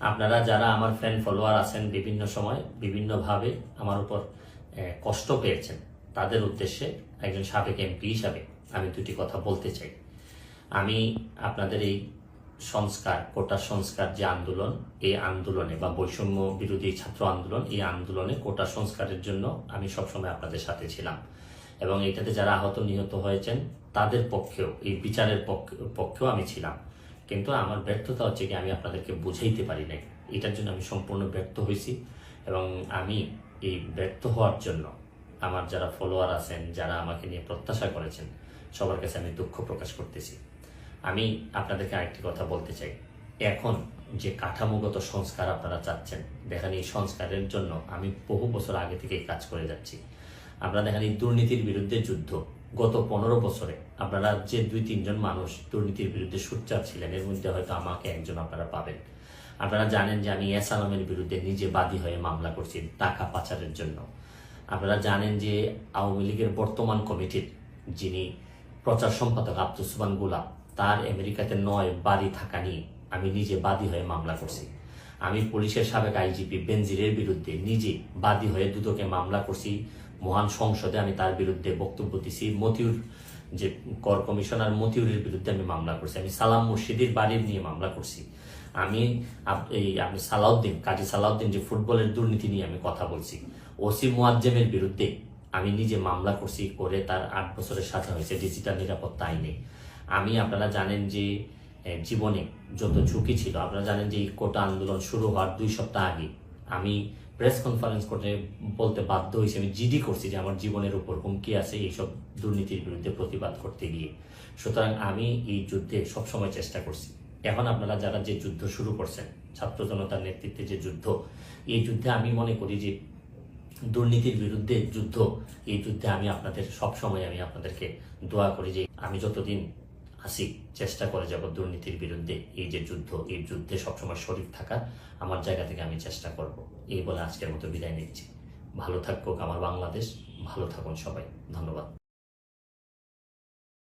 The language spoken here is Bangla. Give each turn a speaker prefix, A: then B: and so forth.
A: আপনারা যারা আমার ফ্যান ফলোয়ার আছেন বিভিন্ন সময় বিভিন্নভাবে আমার উপর কষ্ট পেয়েছেন, তাদের উদ্দেশ্যে একজন সাবেক এমপি হিসাবে আমি দুটি কথা বলতে চাই। আমি আপনাদের এই সংস্কার, কোটা সংস্কার যে আন্দোলন, এই আন্দোলনে বা বৈষম্য বিরোধী ছাত্র আন্দোলন, এই আন্দোলনে কোটা সংস্কারের জন্য আমি সবসময় আপনাদের সাথে ছিলাম এবং এটাতে যারা আহত নিহত হয়েছেন তাদের পক্ষেও, এই বিচারের পক্ষেও আমি ছিলাম। কিন্তু আমার ব্যর্থতা হচ্ছে কি, আমি আপনাদেরকে বুঝাইতে পারি নাই। এটার জন্য আমি সম্পূর্ণ ব্যর্থ হয়েছি এবং আমি এই ব্যর্থ হওয়ার জন্য আমার যারা ফলোয়ার আছেন, যারা আমাকে নিয়ে প্রত্যাশা করেছেন, সবার কাছে আমি দুঃখ প্রকাশ করতেছি। আমি আপনাদেরকে আরেকটি কথা বলতে চাই। এখন যে কাঠামোগত সংস্কার আপনারা চাচ্ছেন, দেখেন এই সংস্কারের জন্য আমি বহু বছর আগে থেকেই কাজ করে যাচ্ছি। আপনারা দেখেন এই দুর্নীতির বিরুদ্ধে যুদ্ধ গত 15 বছরে আপনারা যে 2-3 জন মানুষ দুর্নীতির বিরুদ্ধে সোচ্চার ছিলেন, এর মধ্যে হয়তো আমাকে একজন আপনারা পাবেন। আপনারা জানেন যে আমি এস আলমের বিরুদ্ধে নিজে বাদী হয়ে মামলা করছি টাকা পাচারের জন্য। আপনারা জানেন যে আওয়ামী লীগের বর্তমান কমিটির যিনি প্রচার সম্পাদক আব্দুস সুবহান গোলাপ, তার আমেরিকাতে 9 বাড়ি থাকা নিয়ে আমি নিজে বাদী হয়ে মামলা করছি। আমি পুলিশের সাবেক আইজিপি বেনজিরের বিরুদ্ধে নিজে বাদী হয়ে দুদকে মামলা করছি। মহান সংসদে আমি তার বিরুদ্ধে বক্তব্য দিছি। মতিউর যে কর কমিশনার মতিউরের বিরুদ্ধে আমি মামলা করছি। আমি সালাম মুর্শিদির বাড়ির নিয়ে মামলা করছি। আমি আপনি সালাউদ্দিন, কাজী সালাউদ্দিন যে ফুটবলের দুর্নীতি নিয়ে আমি কথা বলছি। ওসি মুয়াজ্জেমের বিরুদ্ধে আমি নিজে মামলা করছি, করে তার 8 বছরের সাজা হয়েছে ডিজিটাল নিরাপত্তা আইনে। আপনারা জানেন যে জীবনে যত ঝুঁকি ছিল, আপনারা জানেন যে এই কোটা আন্দোলন শুরু হওয়ার 2 সপ্তাহ আগে আমি প্রেস কনফারেন্স করে বলতে বাধ্য হয়েছি, আমি জিডি করছি যে আমার জীবনের উপর হুমকি আছে এইসব দুর্নীতির বিরুদ্ধে প্রতিবাদ করতে গিয়ে। সুতরাং আমি এই যুদ্ধে সবসময় চেষ্টা করছি। এখন আপনারা যারা যে যুদ্ধ শুরু করছেন, ছাত্র জনতার নেতৃত্বে যে যুদ্ধ, এই যুদ্ধে আমি মনে করি যে দুর্নীতির বিরুদ্ধে যুদ্ধ, এই যুদ্ধে আমি আপনাদের সবসময় আমি আপনাদেরকে দোয়া করি যে আমি যতদিন আসি চেষ্টা করে যাব দুর্নীতির বিরুদ্ধে এই যে যুদ্ধ, এই যুদ্ধে সবসময় শরীক থাকার আমার জায়গা থেকে আমি চেষ্টা করব। এই বলে আজকের মতো বিদায় নিচ্ছি। ভালো থাকুক আমার বাংলাদেশ, ভালো থাকুন সবাই। ধন্যবাদ।